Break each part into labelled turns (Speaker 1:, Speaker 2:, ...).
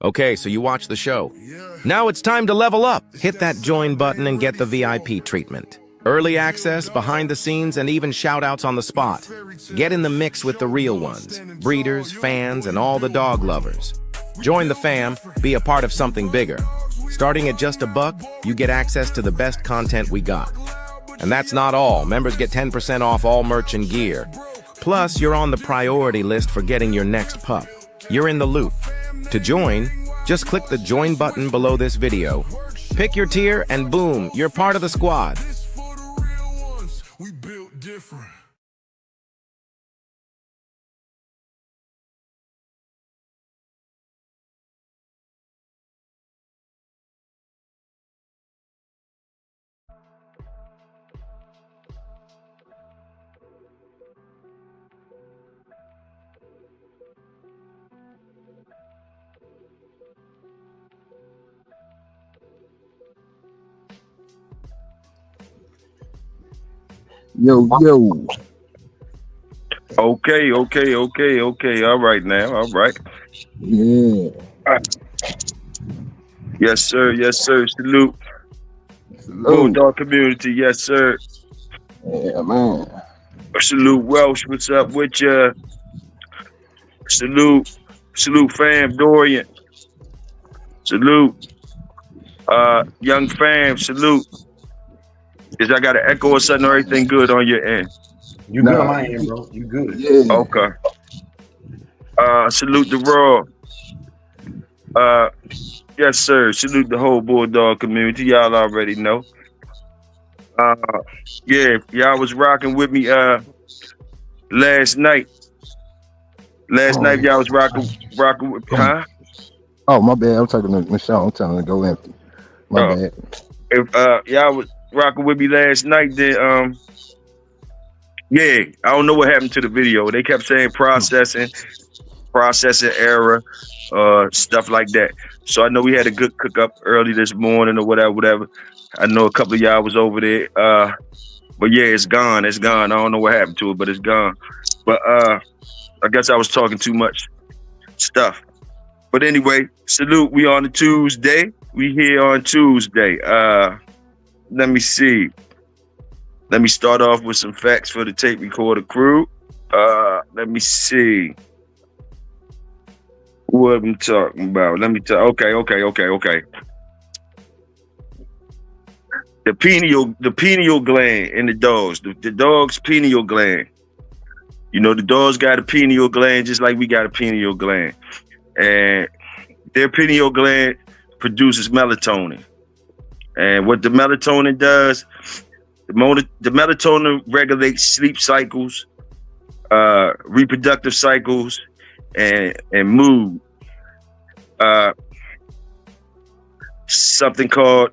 Speaker 1: Okay, so you watch the show. Now it's time to level up. Hit that join button and get the VIP treatment. Early access, behind the scenes, and even shout-outs on the spot. Get in the mix with the real ones, breeders, fans, and all the dog lovers. Join the fam, be a part of something bigger. Starting at just $1, you get access to the best content we got. And that's not all. Members get 10% off all merch and gear. Plus, you're on the priority list for getting your next pup. You're in the loop. To join, just click the join button below this video. Pick your tier and boom, you're part of the squad.
Speaker 2: Yo.
Speaker 3: Okay. All right now. All right.
Speaker 2: Yeah.
Speaker 3: Yes, sir. Salute.
Speaker 2: Salute.
Speaker 3: Bulldog community. Yes, sir.
Speaker 2: Yeah, man.
Speaker 3: Salute Welsh. What's up with ya? Salute fam Dorian. Salute. Young fam. Salute. Is I got an echo or something or everything good on your end?
Speaker 4: You good on my end, bro. You good.
Speaker 2: Yeah.
Speaker 3: Okay. Salute the Raw. Yes, sir. Salute the whole Bulldog community. Y'all already know. Yeah, y'all was rocking with me last night. Night y'all was rocking with huh?
Speaker 2: Oh, my bad. I'm talking to Michelle. I'm telling her to go empty. My bad.
Speaker 3: If y'all was rocking with me last night, then yeah, I don't know what happened to the video. They kept saying processing error, stuff like that. So I know we had a good cook up early this morning or whatever. I know a couple of y'all was over there. But yeah, it's gone. I don't know what happened to it, but it's gone. But I guess I was talking too much stuff. But anyway, salute. We on a Tuesday. We here on Tuesday. Let me see. Let me start off with some facts for the tape recorder crew. Let me see. What I'm talking about. Let me tell. Okay. The pineal gland in the dogs. The dog's pineal gland. You know, the dogs got a pineal gland just like we got a pineal gland. And their pineal gland produces melatonin. And what the melatonin does, the melatonin regulates sleep cycles, reproductive cycles, and mood. Something called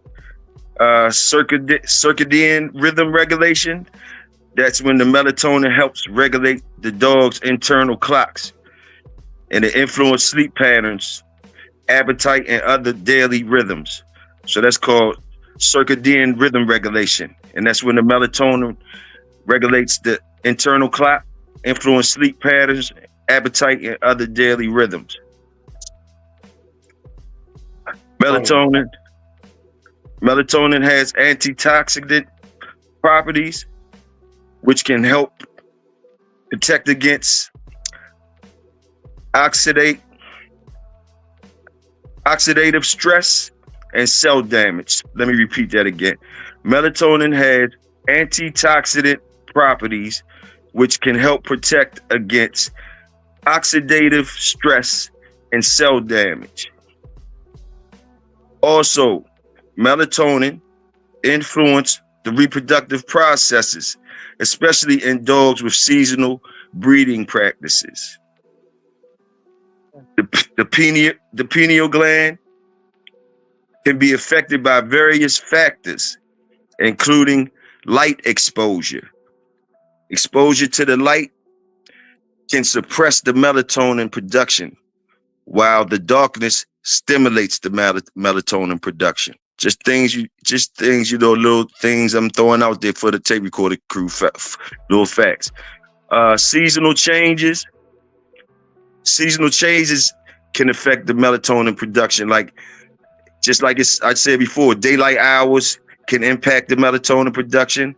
Speaker 3: circadian rhythm regulation. That's when the melatonin helps regulate the dog's internal clocks and it influence sleep patterns, appetite, and other daily rhythms. So that's called circadian rhythm regulation. And that's when the melatonin regulates the internal clock, influence sleep patterns, appetite, and other daily rhythms. Melatonin has antioxidant properties, which can help protect against oxidative stress and cell damage. Let me repeat that again. Melatonin has antioxidant properties, which can help protect against oxidative stress and cell damage. Also, melatonin influences the reproductive processes, especially in dogs with seasonal breeding practices. The pineal gland can be affected by various factors, including light exposure. Exposure to the light can suppress the melatonin production, while the darkness stimulates the melatonin production. Just things, little things I'm throwing out there for the tape recorder crew, little facts. Seasonal changes can affect the melatonin production. Like just like I said before, daylight hours can impact the melatonin production,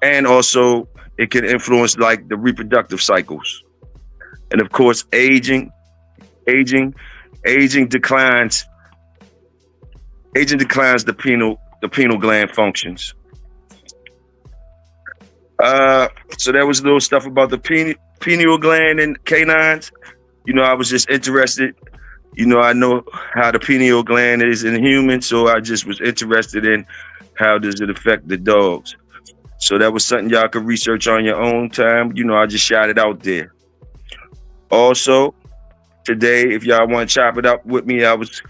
Speaker 3: and also it can influence like the reproductive cycles. And of course, aging declines. Aging declines the pineal gland functions. So that was a little stuff about the pineal gland in canines. You know, I was just interested. You know, I know how the pineal gland is in humans, so I just was interested in how does it affect the dogs. So that was something y'all could research on your own time. You know, I just shot it out there. Also, today, if y'all want to chop it up with me, I was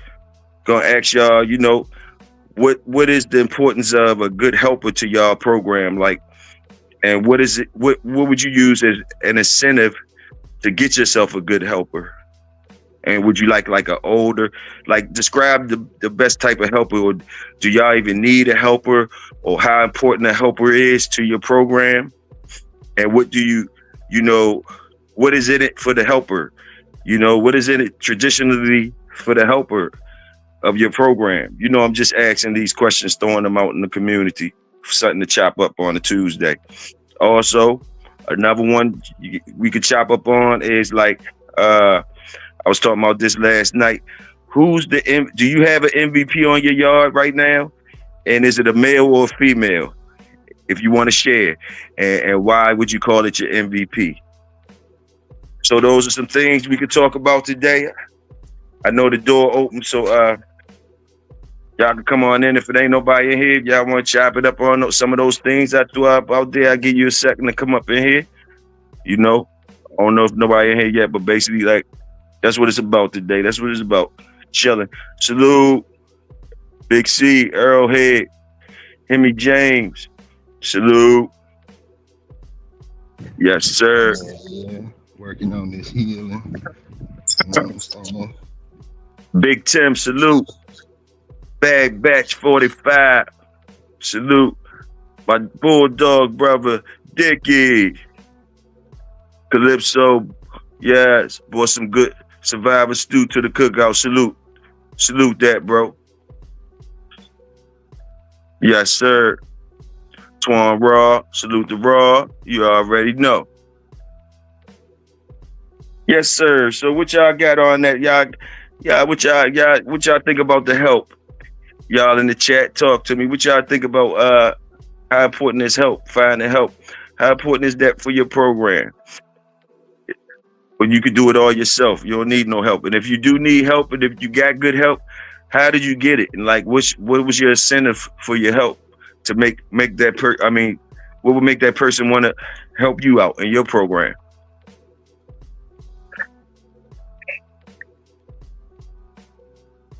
Speaker 3: gonna ask y'all, you know, what is the importance of a good helper to y'all program? Like, and what is it? What would you use as an incentive to get yourself a good helper? And would you like an older, like describe the best type of helper, or do y'all even need a helper, or how important a helper is to your program? And what do you know, what is in it for the helper? You know, what is in it traditionally for the helper of your program? You know, I'm just asking these questions, throwing them out in the community, something to chop up on a Tuesday. Also, another one we could chop up on is like, I was talking about this last night. Do you have an MVP on your yard right now? And is it a male or a female? If you want to share, and why would you call it your MVP? So those are some things we could talk about today. I know the door open, so y'all can come on in. If it ain't nobody in here, if y'all want to chop it up on some of those things I threw up out there, I'll give you a second to come up in here. You know, I don't know if nobody in here yet, but basically, like, that's what it's about today. That's what it's about. Chilling. Salute. Big C, Arrowhead, Hemi James. Salute. Yes, sir.
Speaker 2: Yeah. Working on this healing.
Speaker 3: Big Tim, salute. Bag Batch 45. Salute. My Bulldog brother, Dickie. Calypso. Yes. Brought some good Survivor stew to the cookout. Salute. Salute that, bro. Yes, sir. Twan Raw. Salute the Raw. You already know. Yes, sir. So what y'all got on that? What y'all think about the help? Y'all in the chat, talk to me. What y'all think about how important is help? Finding help. How important is that for your program? When you can do it all yourself, you don't need no help. And if you do need help, and if you got good help, how did you get it? And like, what was your incentive for your help to make that what would make that person want to help you out in your program?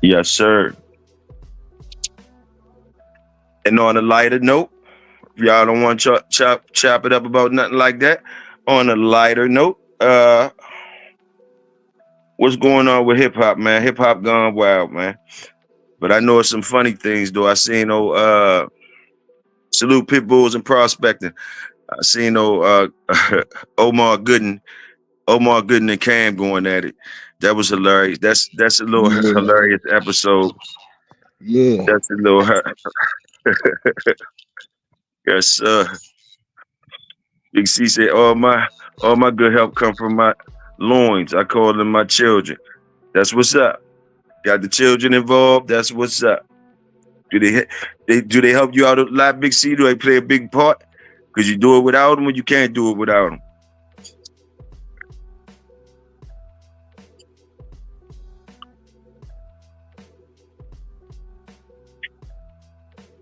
Speaker 3: Yes, sir. And on a lighter note, if y'all don't want to chop it up about nothing like that, on a lighter note, what's going on with hip hop, man? Hip hop gone wild, man. But I know some funny things though. I seen salute pit bulls and prospecting. I seen Omar Gooden and Cam going at it. That was hilarious. That's a little hilarious episode.
Speaker 2: Yeah.
Speaker 3: That's a little yes, Big C said, all my good help come from my loins. I call them my children. That's what's up. Got the children involved. That's what's up. Do they help you out a lot, Big C? Do they play a big part? Because you do it without them, or you can't do it without them.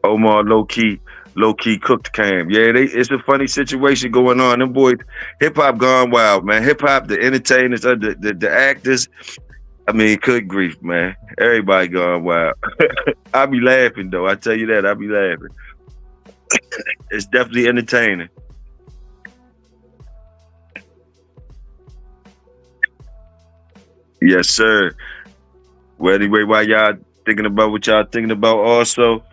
Speaker 3: Omar low key cooked Cam. Yeah, it's a funny situation going on. Them boys, hip hop gone wild, man. Hip hop, the entertainers, the actors. I mean, good grief, man. Everybody gone wild. I be laughing though. I tell you that, I be laughing. It's definitely entertaining. Yes, sir. Well, anyway, while y'all thinking about what y'all thinking about, also,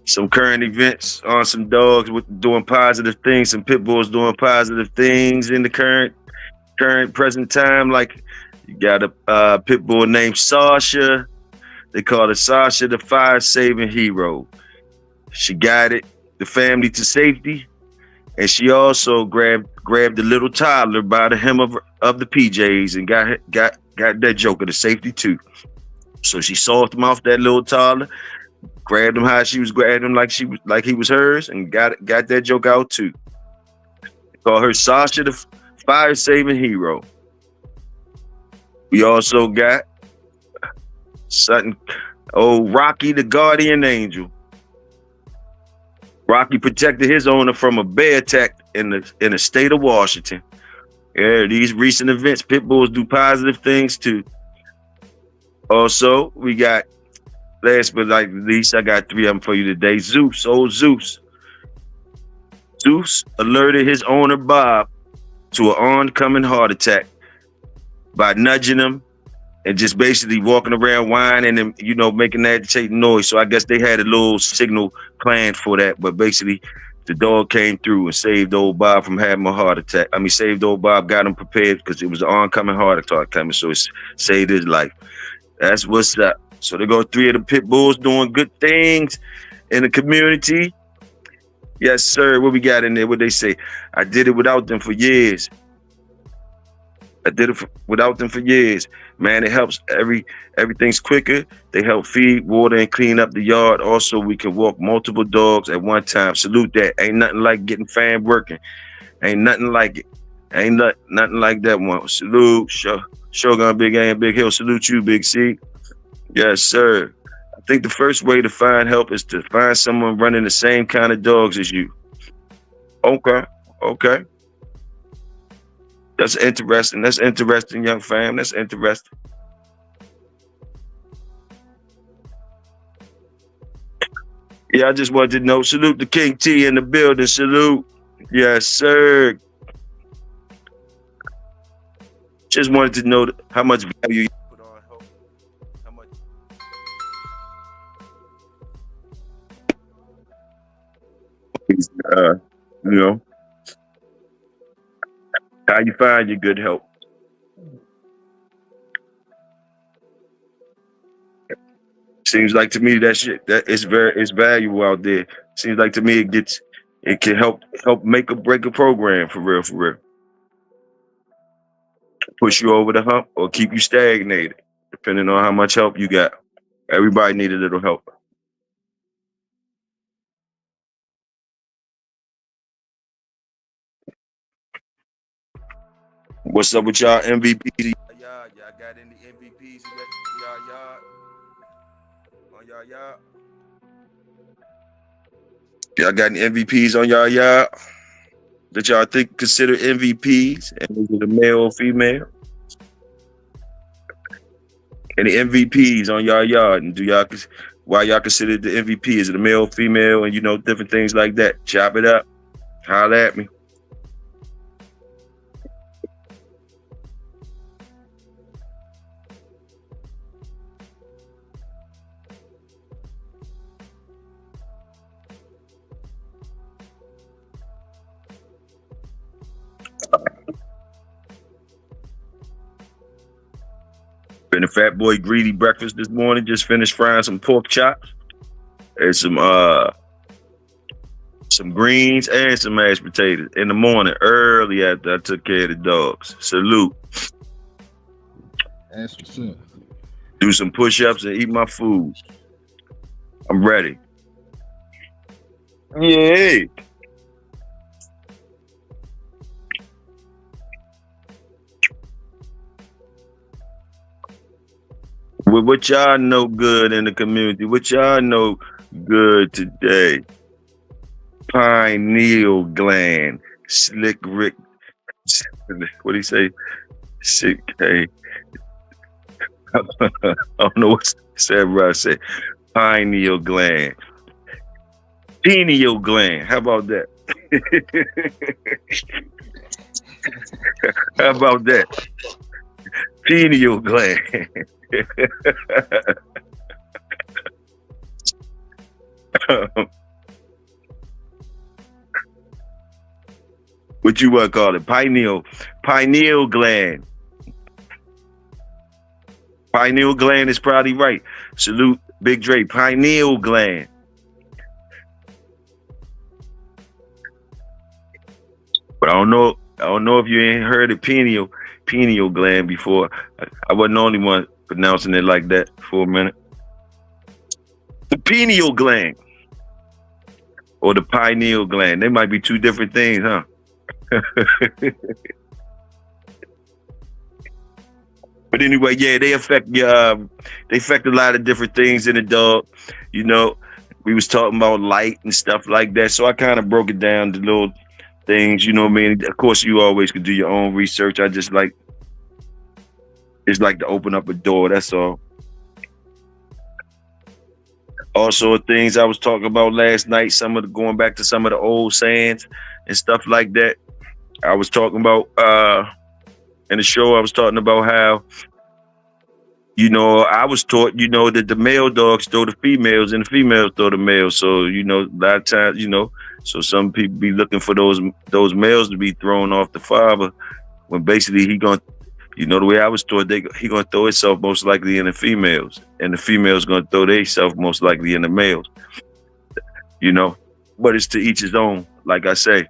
Speaker 3: some current events on some dogs doing positive things, some pit bulls doing positive things in the current current present time, like you got a pit bull named Sasha. They call her Sasha, the fire-saving hero. She guided the family to safety, and she also grabbed the little toddler by the hem of the PJs and got that joker to safety too. So she soft mouthed that little toddler, grabbed him how she was grabbing him like he was hers, and got that joke out too. They call her Sasha, the fire-saving hero. We also got Sutton, Rocky, the guardian angel. Rocky protected his owner from a bear attack in the state of Washington. Yeah, these recent events, pit bulls do positive things too. Also, we got, last but not least, I got 3 of them for you today. Zeus, old Zeus. Zeus alerted his owner Bob to an oncoming heart attack by nudging him and just basically walking around whining and, making that agitating noise. So I guess they had a little signal planned for that. But basically, the dog came through and saved old Bob from having a heart attack. I mean, saved old Bob, got him prepared because it was an oncoming heart attack coming. So it saved his life. That's what's up. So there go 3 of the pit bulls doing good things in the community. Yes, sir. What we got in there? What they say? I did it without them for years. Without them for years. Man, it helps. Everything's quicker. They help feed, water, and clean up the yard. Also, we can walk multiple dogs at one time. Salute that. Ain't nothing like getting fam working. Ain't nothing like it. Ain't nothing like that one. Salute. Shogun Big A and Big Hill. Salute you, Big C. Yes, sir. I think the first way to find help is to find someone running the same kind of dogs as you. Okay. That's interesting, young fam. That's interesting. Yeah, I just wanted to know. Salute to King T in the building. Salute. Yes, sir. Just wanted to know how much value you put on help. How much. How you find your good help. Seems like to me that shit that it's valuable out there. Seems like to me it can help make or break a program for real. Push you over the hump or keep you stagnated, depending on how much help you got. Everybody need a little help. What's up with y'all MVPs? Y'all got any MVPs on y'all? Y'all got any MVPs on y'all? That y'all think consider MVPs? And is it a male or female? Any MVPs on y'all yard? And why y'all consider the MVP? Is it a male, female, and different things like that? Chop it up. Holler at me. Been a fat boy greedy breakfast this morning. Just finished frying some pork chops and some greens and some mashed potatoes in the morning early after I took care of the dogs. Salute.
Speaker 2: That's what's up.
Speaker 3: Do some push-ups and eat my food. I'm ready. Yay. What y'all know good in the community? What y'all know good today? Pineal gland, Slick Rick. What do you say? Sick. Hey, I don't know what I say. Pineal gland, pineal gland. How about that? How about that? Pineal gland. What you want to call it? Pineal gland. Pineal gland is probably right. Salute, Big Dre. Pineal gland. But I don't know if you ain't heard of pineal gland before. I wasn't the only one pronouncing it like that for a minute. The pineal gland or the pineal gland. They might be two different things, huh? But anyway, yeah, they affect a lot of different things in the dog. You know, we was talking about light and stuff like that. So I kind of broke it down to little things, you know what I mean? Of course, you always could do your own research. I just like to open up a door, that's all. Also, things I was talking about last night, going back to some of the old sayings and stuff like that. I was talking about in the show, I was talking about how, you know, I was taught, you know, that the male dogs throw the females and the females throw the males. So, you know, a lot of times, you know, so some people be looking for those males to be thrown off the father when basically he gonna, you know, the way I was taught, he gonna throw himself most likely in the females, and the females gonna throw themselves most likely in the males. You know, but it's to each his own. Like I say,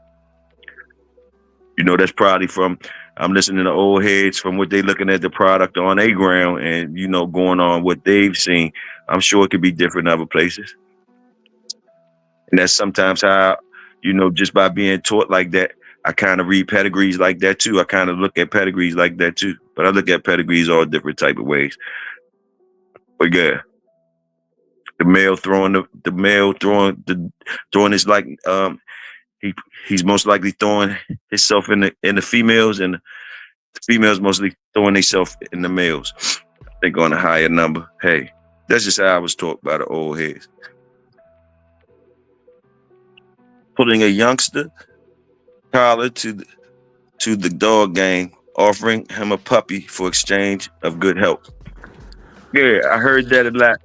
Speaker 3: you know, that's probably from I'm listening to old heads from what they looking at the product on a ground, and you know, going on what they've seen. I'm sure it could be different in other places, and that's sometimes how, you know, just by being taught like that, I kind of read pedigrees like that too. I kind of look at pedigrees like that too. But I look at pedigrees all different type of ways. But yeah, the male throwing is like he's most likely throwing himself in the females, and the females mostly throwing themselves in the males. They're going a higher number. Hey, that's just how I was taught by the old heads. Putting a youngster collar to the dog game, offering him a puppy for exchange of good help. Yeah, I heard that a lot.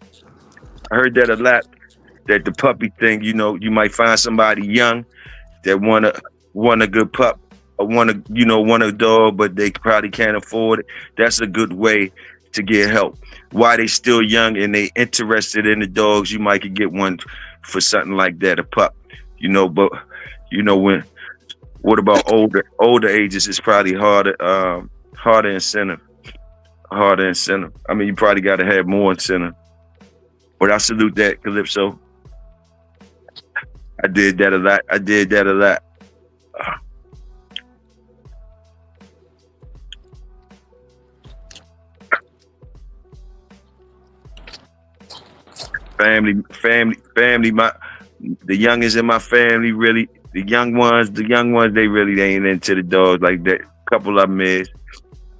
Speaker 3: That the puppy thing, you know, you might find somebody young that want a good pup, or want a dog, but they probably can't afford it. That's a good way to get help. While they still young and they interested in the dogs, you might could get one for something like that, a pup. You know, but you know, what about older ages? It's probably harder incentive. I mean, you probably got to have more incentive. But I salute that, Calypso. I did that a lot. Family. The youngest in my family, really, the young ones, they really ain't into the dogs like that. A couple of them is.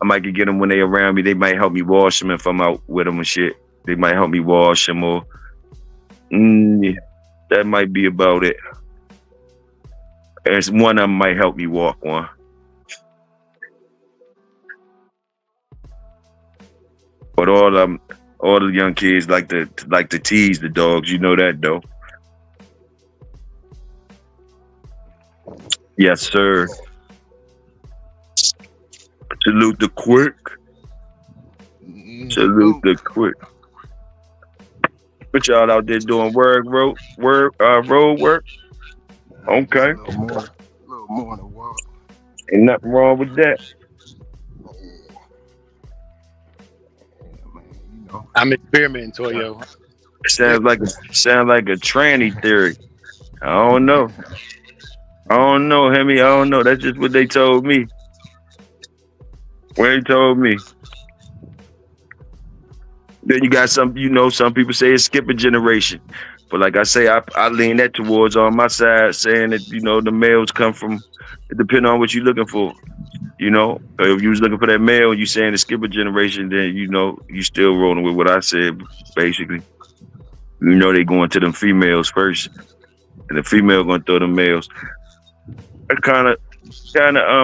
Speaker 3: I might get them when they around me. They might help me wash them if I'm out with them and shit. They might help me wash them, or yeah, that might be about it. And one of them might help me walk one. But all the young kids like to tease the dogs. You know that though. Yes, sir. Salute the quick. Salute the quick. What y'all out there doing? Road work? Okay.
Speaker 2: A little more than a walk.
Speaker 3: Ain't nothing wrong with that.
Speaker 2: Man, you know.
Speaker 5: I'm experimenting, Toyo.
Speaker 3: Sounds like a tranny theory. I don't know, Hemi. I don't know. That's just what they told me. When they told me. Then you got some people say it's skip a generation. But like I say, I lean that towards on my side, saying that, you know, the males come from, it depends on what you're looking for. You know, if you was looking for that male and you saying the skip a generation, then, you know, you still rolling with what I said, basically. You know, they going to them females first, and the female going to throw them males. It kind of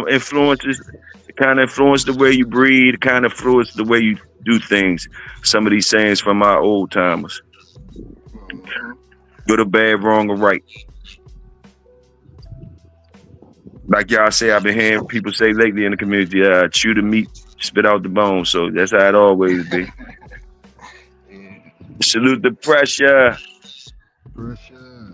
Speaker 3: influences. It kind of influences the way you breed. It kind of influences the way you do things. Some of these sayings from our old timers. Good or bad, wrong or right. Like y'all say, I've been hearing people say lately in the community, chew the meat, spit out the bone. So that's how it always be.
Speaker 2: Yeah.
Speaker 3: Salute the pressure.
Speaker 2: For sure.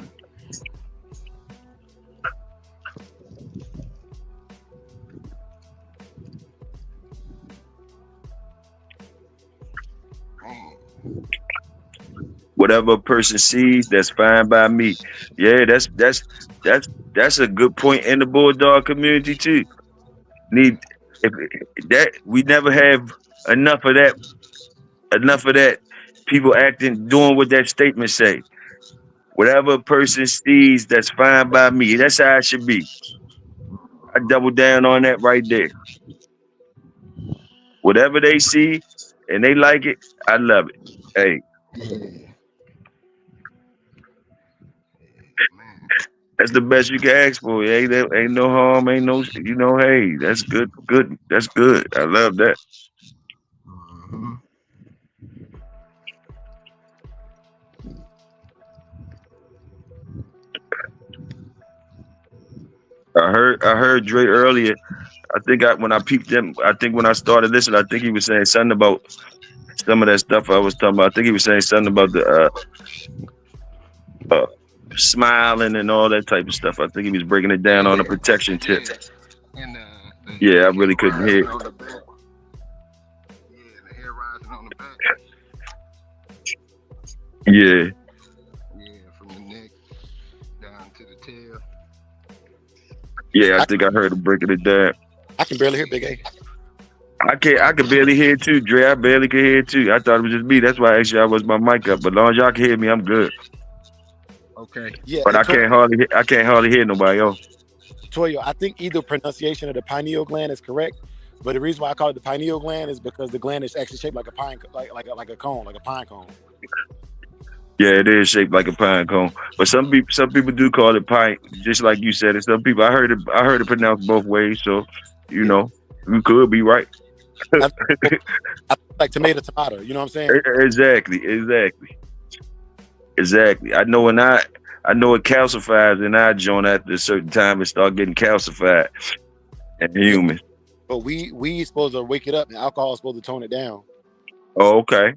Speaker 2: Man.
Speaker 3: Whatever a person sees, that's fine by me. Yeah, that's a good point in the bulldog community too. Need if that we never have enough of that. Enough of that. People acting, doing what that statement say. Whatever a person sees, that's fine by me. That's how it should be. I double down on that right there. Whatever they see and they like it, I love it. Hey,
Speaker 2: Yeah. Man.
Speaker 3: that's the best you can ask for. Ain't no harm, ain't no, hey, that's good, good. That's good. I love that.
Speaker 2: Mm-hmm.
Speaker 3: I heard Dre earlier. When I peeped him, I think when I started listening, I think he was saying something about some of that stuff I was talking about. I think he was saying something about the uh, smiling and all that type of stuff. I think he was breaking it down on the protection tip.
Speaker 2: Yeah. And
Speaker 3: Yeah, I
Speaker 2: the
Speaker 3: really
Speaker 2: hair
Speaker 3: couldn't
Speaker 2: rising
Speaker 3: hear.
Speaker 2: on the back. Yeah, the hair rising on the back.
Speaker 3: Yeah,
Speaker 2: Yeah, from the neck down to the tail.
Speaker 3: yeah, I think I heard him breaking it down.
Speaker 5: I can barely hear Big A.
Speaker 3: I could barely hear it too, Dre. I barely could hear it too. I thought it was just me. That's why actually I was my mic up. But as long as y'all can hear me, I'm good.
Speaker 2: Okay.
Speaker 5: Yeah,
Speaker 3: But
Speaker 5: and
Speaker 3: I can't hardly hear nobody else.
Speaker 5: Toyo, I think either pronunciation of the pineal gland is correct, but the reason why I call it the pineal gland is because the gland is actually shaped like a pine, like a cone, like a pine cone.
Speaker 3: Yeah, it is shaped like a pine cone. But some people do call it pine, just like you said. And some people I heard it pronounced both ways. So, you
Speaker 5: Yeah,
Speaker 3: know, you could be right.
Speaker 5: I, I like tomato. You know what I'm saying?
Speaker 3: Exactly. I know it calcifies in our joint after a certain time. It start getting calcified in
Speaker 5: Yeah,
Speaker 3: humans.
Speaker 5: but we supposed to wake it up, and alcohol is supposed to tone it down.
Speaker 3: Oh, okay.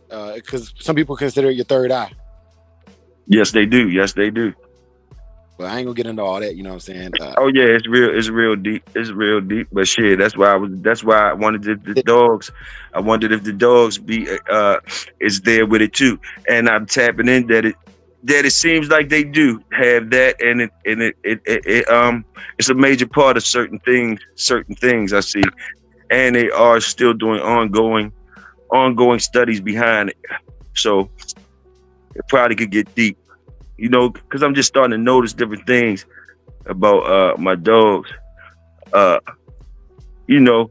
Speaker 5: Because some people consider it your third eye.
Speaker 3: Yes, they do. Yes, they do.
Speaker 5: But I ain't gonna get into all that. You know what I'm saying?
Speaker 3: Oh yeah, it's real. It's real deep. It's real deep. But shit, that's why I wanted the dogs. I wondered if the dogs is there with it too. And I'm tapping in that it seems like they do have that, and it's a major part of certain things. Certain things I see, and they are still doing ongoing studies behind it. So it probably could get deep. Because I'm just starting to notice different things about my dogs. Uh, you know,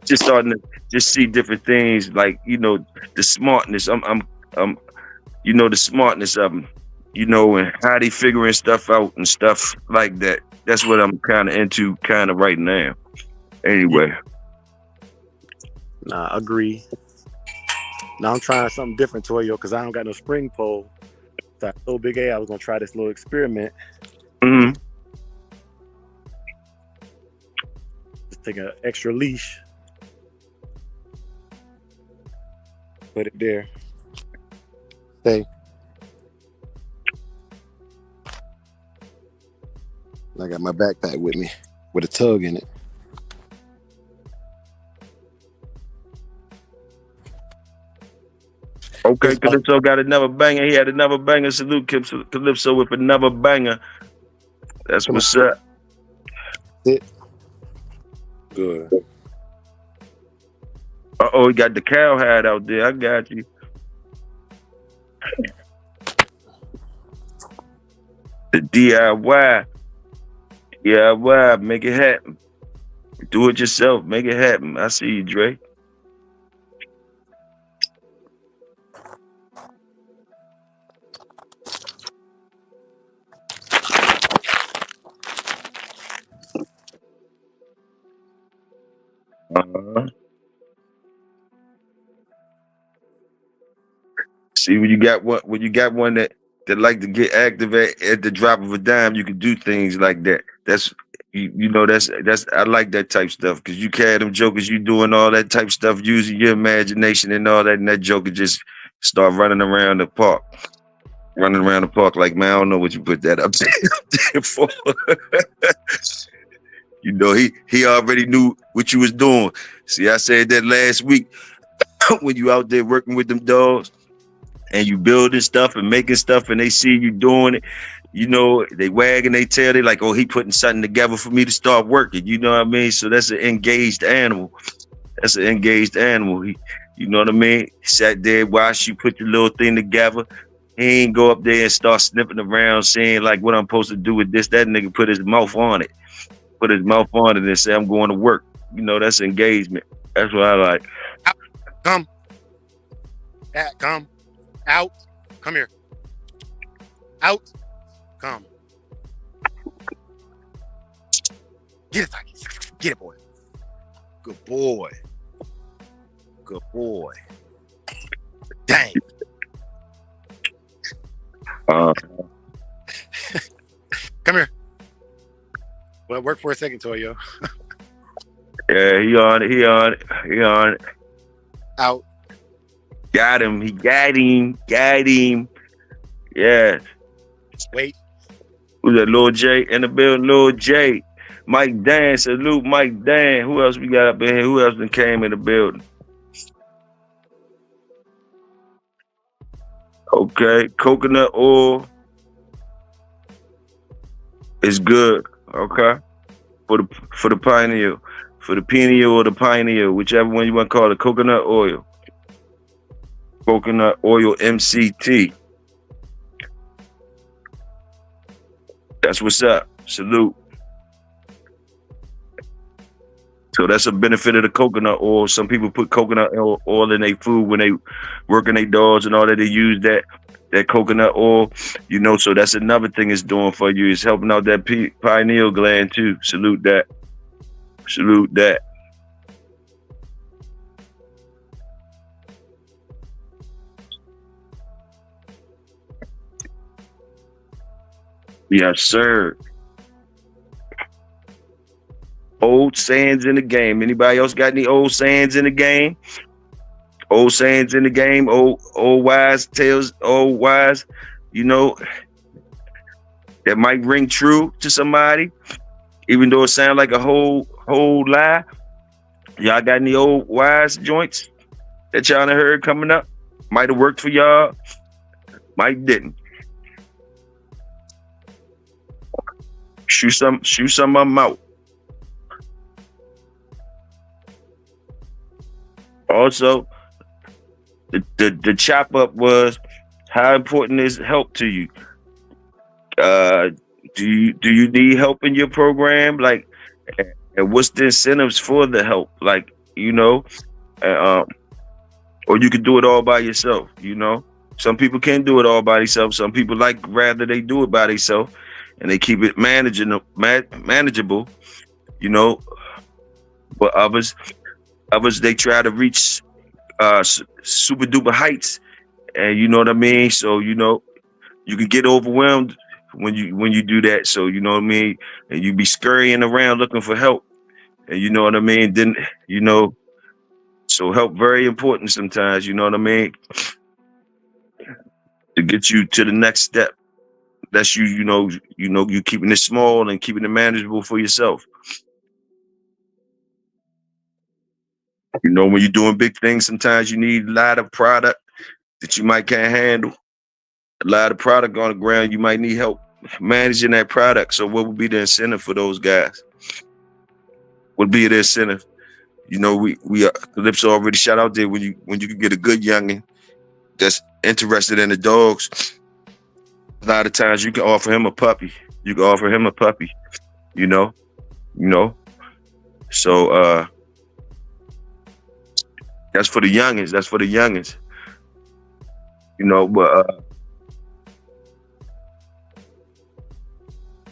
Speaker 3: just starting to just see different things, like the smartness. I'm the smartness of them. And how they figuring stuff out and stuff like that. That's what I'm kind of into, kind of right now. Anyway,
Speaker 5: Nah, agree. Now I'm trying something different, Toyo, because I don't got no spring pole. So I told Big A I was gonna try this little experiment.
Speaker 3: hmm
Speaker 5: Just take an extra leash, put it there. Stay. I got my backpack with me with a tug in it.
Speaker 3: okay, Calypso got another banger. He had another banger. Salute Calypso with another banger. That's
Speaker 5: Come
Speaker 3: what's up.
Speaker 5: Sit. Good.
Speaker 3: He got the cowhide out there. I got you. The DIY. DIY, make it happen. Do it yourself, make it happen. I see you, Dre. Uh-huh. See when you got one that that like to get active at the drop of a dime. You can do things like that. That's you know that's I like that type stuff because you carry them jokers. You doing all that type stuff using your imagination and all that, and that joker just start running around the park. Running around the park like, man, I don't know what you put that up there for. You know, he already knew what you was doing. See, I said that last week when you out there working with them dogs and you building stuff and making stuff and they see you doing it, you know, they wagging their tail. They like, oh, he putting something together for me to start working. You know what I mean? So that's an engaged animal. That's an engaged animal. He, you know what I mean? He sat there, watched you put your little thing together. He ain't go up there and start sniffing around saying like what I'm supposed to do with this. That nigga put his mouth on it. Put his mouth on it and say, I'm going to work. You know, that's engagement. That's what I like.
Speaker 5: Come. Come. Out. Come here. Out. Come. Get it, Taki. Get it, boy. Good boy. Good boy. Dang. Come here. Well, work for a second, Toyo.
Speaker 3: Yeah, he on it. He on it. He on it.
Speaker 5: Out.
Speaker 3: Got him. He got him. Got him. Yeah.
Speaker 5: Wait.
Speaker 3: Who's that? Lil J in the building. Lil J. Mike Dan. Salute Mike Dan. Who else we got up in here? Who else done came in the building? Okay. Coconut oil is good. Okay. For the pineal. For the pineal or the pineal, whichever one you want to call it. Coconut oil. Coconut oil MCT. That's what's up. Salute. So that's a benefit of the coconut oil. Some people put coconut oil in their food when they working their dogs and all that. They use that coconut oil, you know. So that's another thing it's doing for you. It's helping out that pineal gland too. Salute that. Salute that. Yes, sir. Old sayings in the game. Anybody else got any old sayings in the game? Old sayings in the game. Old wise tales. Old wise, you know, that might ring true to somebody, even though it sounds like a whole lie. Y'all got any old wise joints that y'all done heard coming up? Might have worked for y'all. Might didn't. Shoot some of them out. Also, the chop up was, how important is help to you? Do you need help in your program? Like, and what's the incentives for the help? Like, you know, or you can do it all by yourself. You know, some people can't do it all by themselves. Some people rather they do it by themselves and they keep it manageable. You know, but others they try to reach super duper heights, and you know what I mean. So you know, you can get overwhelmed when you do that. So you know what I mean, and you be scurrying around looking for help, and you know what I mean. Then you know, so help very important sometimes. You know what I mean, to get you to the next step. That's you know you keeping it small and keeping it manageable for yourself. You know, when you're doing big things, sometimes you need a lot of product that you might can't handle. A lot of product on the ground, you might need help managing that product. So what would be the incentive for those guys? Would be the incentive? You know, we Calypso already shout out there when you can get a good youngin that's interested in the dogs. A lot of times you can offer him a puppy. You know. So that's for the youngins. You know, but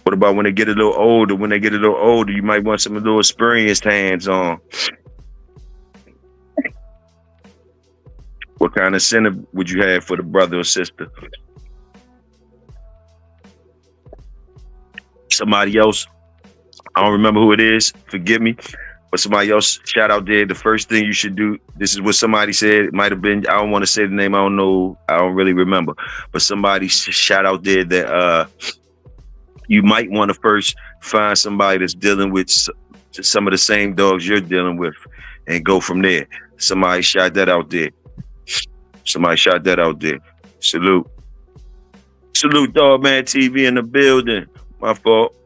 Speaker 3: what about when they get a little older? When they get a little older, you might want some of those experienced hands on. What kind of incentive would you have for the brother or sister? somebody else, I don't remember who it is, forgive me, but somebody else shout out there, the first thing you should do, this is what somebody said, it might have been, I don't want to say the name, I don't know, I don't really remember, but somebody shout out there that you might want to first find somebody that's dealing with some of the same dogs you're dealing with and go from there. Somebody shot that out there. Somebody shot that out there. Salute. Salute, Dog Man TV in the building. My fault.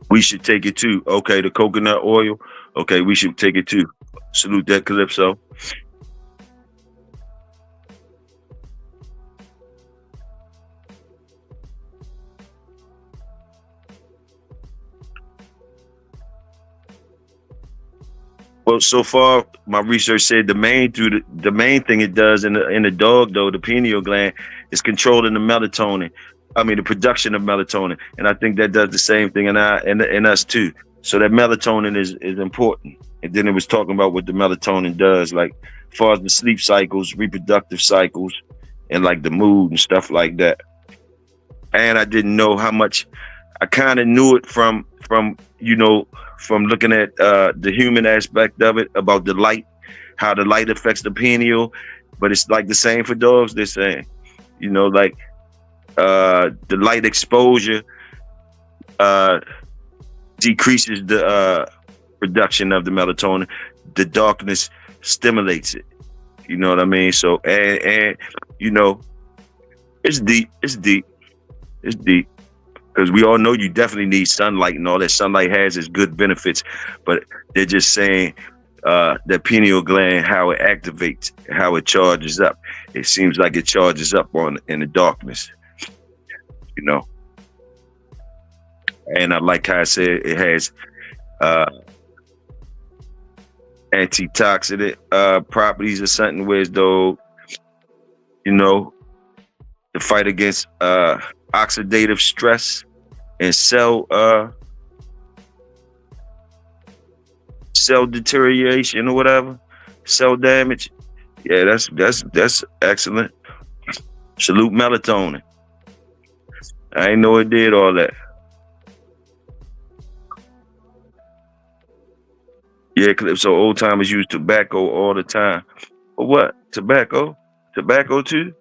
Speaker 3: We should take it too. Okay, the coconut oil. Okay, we should take it too. Salute that Calypso. Well, so far, my research said the main thing it does in the dog, though, the pineal gland, is controlling the melatonin. I mean, the production of melatonin, and I think that does the same thing in us too. So that melatonin is important. And then it was talking about what the melatonin does, like as far as the sleep cycles, reproductive cycles, and like the mood and stuff like that. And I didn't know how much. I kind of knew it from looking at the human aspect of it, about the light, how the light affects the pineal, but it's like the same for dogs, they're saying, like the light exposure decreases the production of the melatonin. The darkness stimulates it. You know what I mean? So, and it's deep. Because we all know you definitely need sunlight, and all that sunlight has its good benefits, but they're just saying that pineal gland, how it activates, how it charges up. It seems like it charges up in the darkness, And I like how I said it has antitoxidant properties or something, where as though, to fight against oxidative stress and cell deterioration or whatever, cell damage. Yeah, that's excellent. Salute melatonin. I didn't know it did all that. Yeah, so old timers use tobacco all the time. For what? Tobacco? Tobacco too?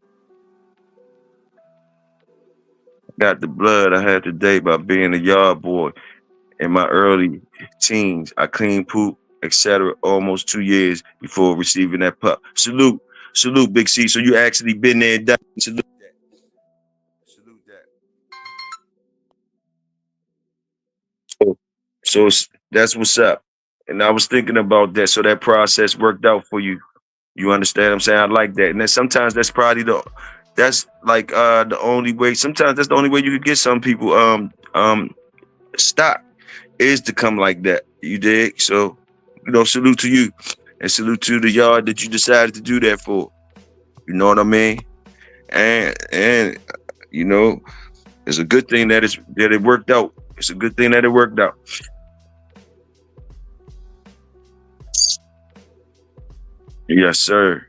Speaker 3: Got the blood I had today by being a yard boy in my early teens. I cleaned poop, etc. almost 2 years before receiving that pup. Salute, Big C. So you actually been there and done. Salute that. So that's what's up. And I was thinking about that. So that process worked out for you. You understand what I'm saying? I like that. And then sometimes that's probably that's like the only way. Sometimes that's the only way you could get some people stock is to come like that. You dig? So, salute to you, and salute to the yard that you decided to do that for. You know what I mean? And it's a good thing that it worked out. It's a good thing that it worked out. Yes, sir.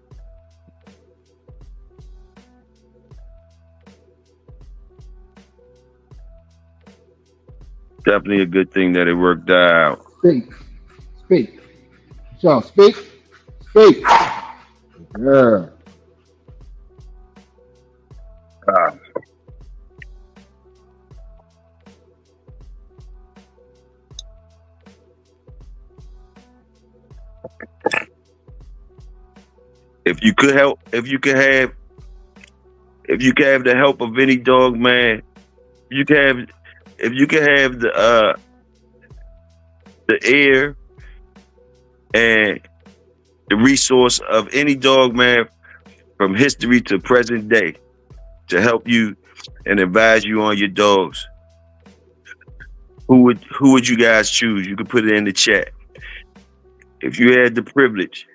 Speaker 3: Definitely a good thing that it worked out.
Speaker 2: Speak. So speak. Yeah.
Speaker 3: If you could have the help of any dog, man, if you could have the air and the resource of any dog, man, from history to present day, to help you and advise you on your dogs, who would you guys choose? You could put it in the chat. If you had the privilege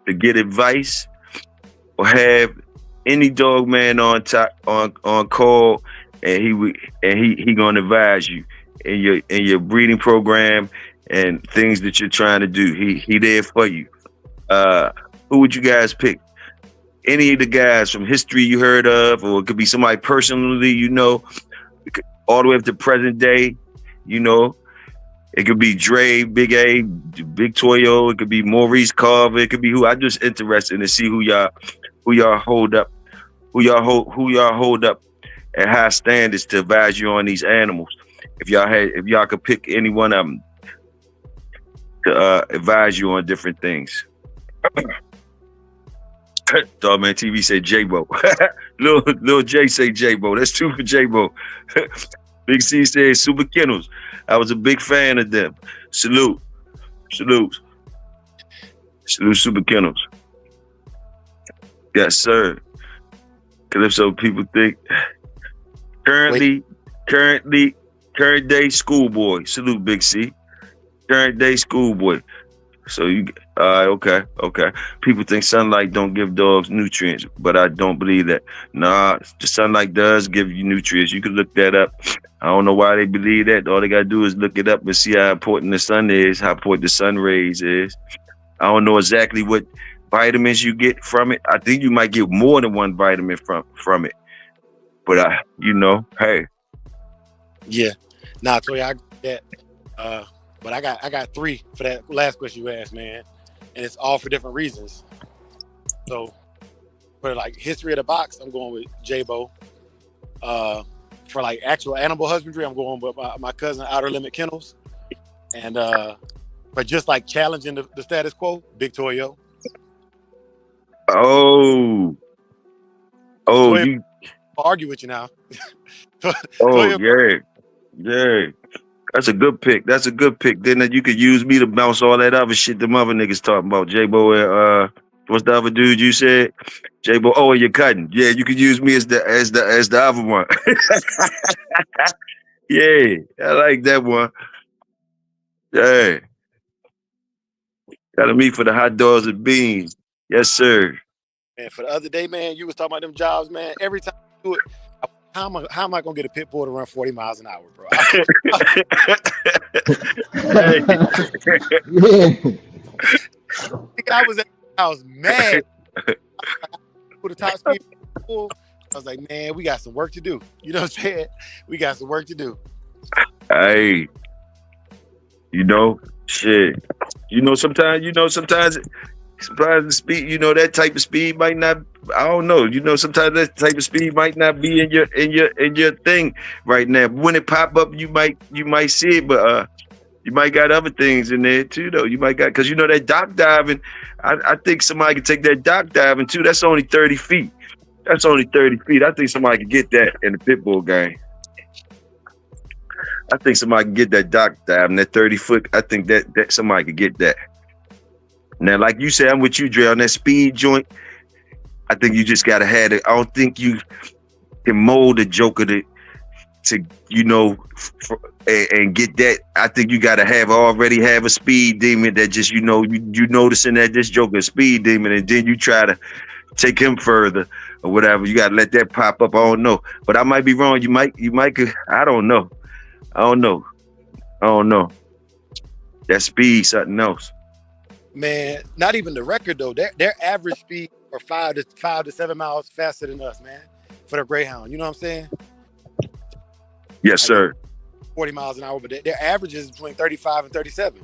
Speaker 3: to get advice or have any dog man on call, and he gonna advise you in your breeding program and things that you're trying to do. He there for you. Who would you guys pick? Any of the guys from history you heard of, or it could be somebody personally you know, all the way up to present day. You know, it could be Dre, Big A, Big Toyo. It could be Maurice Carver. It could be who. I'm just interested to see who y'all hold up, who y'all hold up at high standards to advise you on these animals. If y'all could pick any one of them to advise you on different things. Dogman TV say J-Bo. Lil J say J-Bo. That's 2 for J-Bo. Big C says Super Kennels. I was a big fan of them. Salute Super Kennels. Yes, sir. Calypso people think current day schoolboy. Salute Big C. Current day schoolboy. So you okay. People think sunlight don't give dogs nutrients, but I don't believe that. Nah, the sunlight does give you nutrients. You can look that up. I don't know why they believe that. All they gotta do is look it up and see how important the sun is, how important the sun rays is. I don't know exactly what vitamins you get from it. I think you might get more than one vitamin from it. But hey.
Speaker 5: Yeah. Nah, Toy, I get that. But I got 3 for that last question you asked, man. And it's all for different reasons. So for like history of the box, I'm going with J-Bo. For like actual animal husbandry, I'm going with my cousin Outer Limit Kennels. And but just like challenging the status quo, Big Toyo.
Speaker 3: Oh,
Speaker 5: Toyo,
Speaker 3: you.
Speaker 5: I'll argue with you now.
Speaker 3: Oh, yeah. That's a good pick. Then you could use me to bounce all that other shit them other niggas talking about. J-Bo and what's the other dude you said? J-Bo. Oh, and your cousin. Yeah, you could use me as the other one. Yeah, I like that one. Yeah. Gotta meet for the hot dogs and beans. Yes, sir.
Speaker 5: And for the other day, man, you was talking about them jobs, man. Every time you do it, how am I gonna get a pit bull to run 40 miles an hour, bro? I was mad. Put the top speed. I was like, man, we got some work to do. You know what I'm saying? We got some work to do.
Speaker 3: Hey, shit. Sometimes the speed, that type of speed might not. I don't know. Sometimes that type of speed might not be in your thing right now. But when it pop up, you might see it, but you might got other things in there too, though. You might got because that dock diving. I think somebody could take that dock diving too. That's only 30 feet. I think somebody could get that in the pit bull game. I think somebody can get that dock diving, that 30 foot. I think that somebody could get that. Now, like you said, I'm with you, Dre, on that speed joint. I think you just gotta have it. I don't think you can mold a joker to and get that. I think you gotta already have a speed demon that just you noticing that this joker is speed demon, and then you try to take him further or whatever. You gotta let that pop up. I don't know, but I might be wrong. You might. I don't know. That speed, something else.
Speaker 5: Man, not even the record though. Their average speed are 5 to 7 miles faster than us, man. For the Greyhound, you know what I'm saying?
Speaker 3: Yes, sir.
Speaker 5: 40 miles an hour, but their average is between 35 and 37.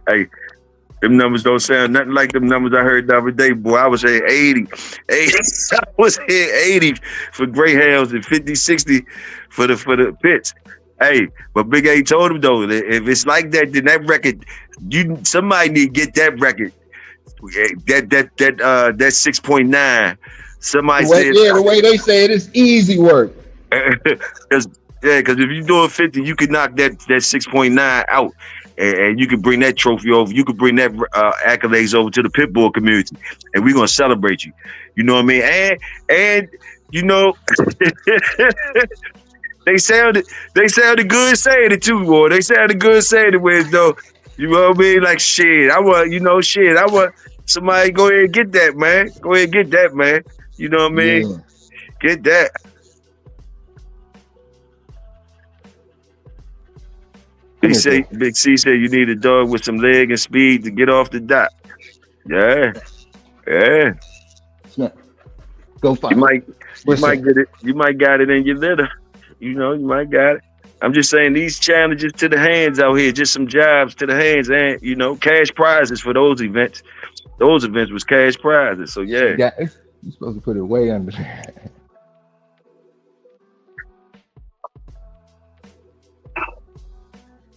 Speaker 3: Hey, them numbers don't sound nothing like them numbers I heard the other day, boy. I was saying 80. I was saying 80 for Greyhounds and 50, 60 for the pits. Hey, but Big A told him though, that if it's like that, then that record, somebody need to get that record. That 6.9. Somebody said,
Speaker 2: the way they say it is easy work.
Speaker 3: Because if you're doing 50, you can knock that 6.9 out, and you can bring that trophy over. You can bring that accolades over to the pit bull community, and we're gonna celebrate you. You know what I mean? And they sounded good saying it too, boy. They sounded good saying it with though. You know what I mean? Like shit. I want somebody go ahead and get that, man. Go ahead and get that, man. You know what I mean?
Speaker 2: Yeah.
Speaker 3: Get that. Big C said you need a dog with some leg and speed to get off the dot. Yeah.
Speaker 2: Snap. Go fight.
Speaker 3: You might get it. You might got it in your litter. You know, you might got it. I'm just saying these challenges to the hands out here, just some jobs to the hands, and you know, cash prizes for those events. Those events was cash prizes. So yeah.
Speaker 2: You're supposed to put it way under there.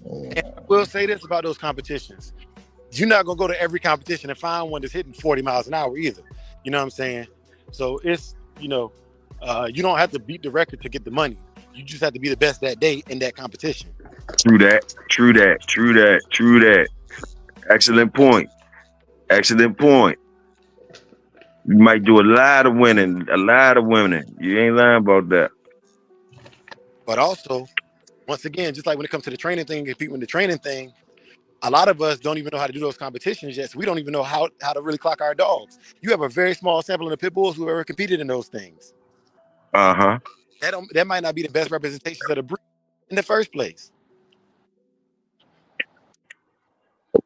Speaker 5: And we'll say this about those competitions. You're not gonna go to every competition and find one that's hitting 40 miles an hour either. You know what I'm saying? So it's, you know, you don't have to beat the record to get the money. You just have to be the best that day in that competition.
Speaker 3: True that. Excellent point. You might do a lot of winning. You ain't lying about that.
Speaker 5: But also, once again, just like when it comes to the training thing, competing in the training thing, a lot of us don't even know how to do those competitions yet. So we don't even know how to really clock our dogs. You have a very small sample of the pit bulls who ever competed in those things.
Speaker 3: Uh-huh.
Speaker 5: That might not be the best representations of the breed in the first place.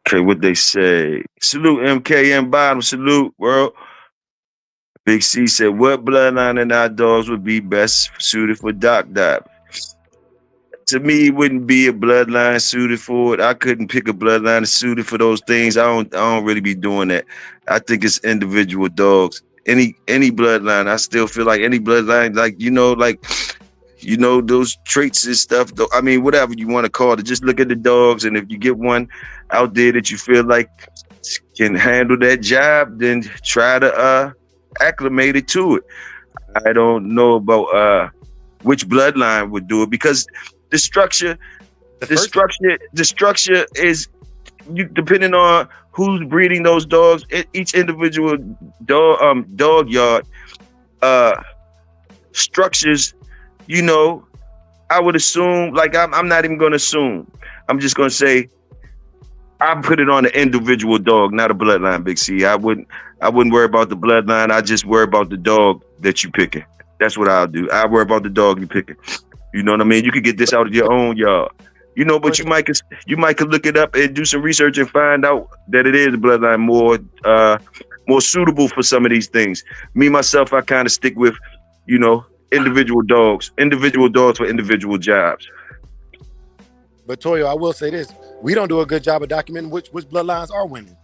Speaker 3: Okay, what they say. Salute MKM bottom, salute, world. Big C said, what bloodline in our dogs would be best suited for doc dive? To me, it wouldn't be a bloodline suited for it. I couldn't pick a bloodline suited for those things. I don't really be doing that. I think it's individual dogs. Any bloodline, I still feel like any bloodline, those traits and stuff. I mean, whatever you want to call it, just look at the dogs, and if you get one out there that you feel like can handle that job, then try to acclimate it to it. I don't know about which bloodline would do it, because the structure is depending on who's breeding those dogs. Each individual dog yard structures. You know, I would assume, like I'm not even going to assume. I'm just going to say I put it on an individual dog, not a bloodline. Big C. I wouldn't worry about the bloodline. I just worry about the dog that you picking. That's what I'll do. I worry about the dog you picking. You know what I mean? You could get this out of your own yard. You know, but you might could look it up and do some research and find out that it is a bloodline more suitable for some of these things. Me myself, I kind of stick with, you know, individual dogs for individual jobs.
Speaker 5: But Toyo, I will say this: we don't do a good job of documenting which bloodlines are winning.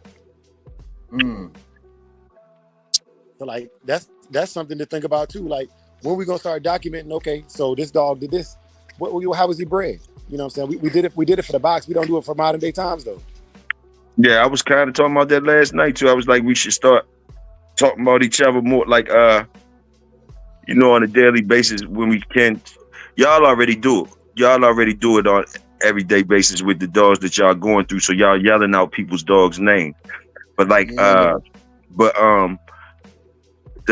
Speaker 5: So like that's something to think about too. Like, when we gonna start documenting? Okay, so this dog did this. How was he bred? You know what I'm saying? We did it for the box. We don't do it for modern day times though.
Speaker 3: Yeah, I was kind of talking about that last night too. I was like, we should start talking about each other more, like you know, on a daily basis when we can. Y'all already do it on everyday basis with the dogs that y'all going through. So y'all yelling out people's dogs' names. But like the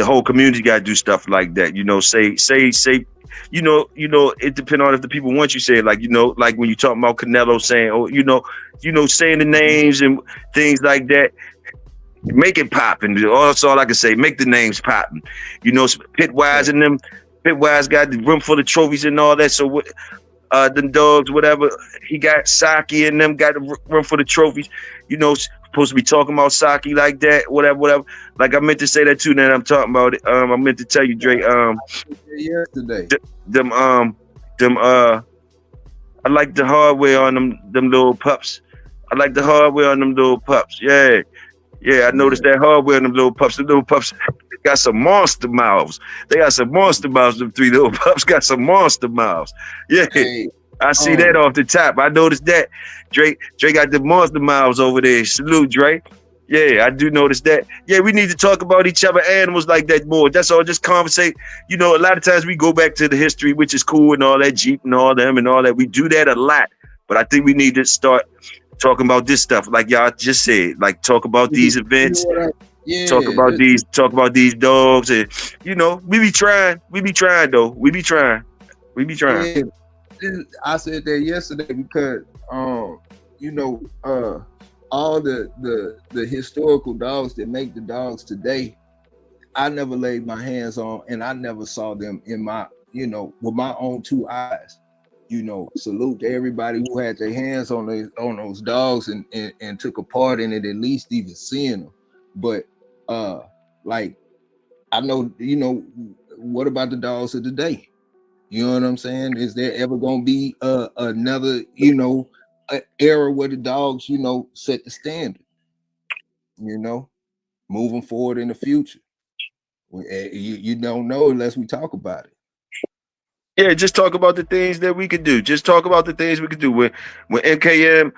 Speaker 3: whole community gotta do stuff like that. You know, say, you know, it depends on if the people want you to say it, like, you know, like when you talk about Canelo saying, oh, you know, saying the names and things like that. Make it popping. That's all I can say. Make the names popping. You know, Pitwise and them. Pitwise got the room full of trophies and all that. So them dogs, whatever, he got Saki and them got the room full of trophies. You know, supposed to be talking about Saki like that, whatever. Like I meant to say that too. Then I'm talking about it. I meant to tell you, Drake.
Speaker 6: Yesterday.
Speaker 3: I like the hardware on them little pups. Yeah, I noticed that hardware on them little pups. The little pups got some monster mouths. Them three little pups got some monster mouths. Yeah, hey, I see that off the top. I noticed that. Drake got the monster mouths over there. Salute, Drake. Yeah, I do notice that. Yeah, we need to talk about each other animals like that more. That's all. Just conversate. You know, a lot of times we go back to the history, which is cool and all that, Jeep and all them and all that. We do that a lot. But I think we need to start talking about this stuff, like y'all just said. Like talk about these events. Talk about these dogs, and you know, we be trying though. We be trying.
Speaker 6: Yeah, I said that yesterday because you know, all the historical dogs that make the dogs today, I never laid my hands on, and I never saw them in my, you know, with my own two eyes. you know, salute to everybody who had their hands on those dogs and took a part in it, at least even seeing them. But like I know, you know, what about the dogs of the day? You know what I'm saying? Is there ever gonna be another, you know, era where the dogs, you know, set the standard? You know, moving forward in the future. You don't know unless we talk about it.
Speaker 3: Yeah, just talk about the things that we could do. Just talk about the things we could do. When MKM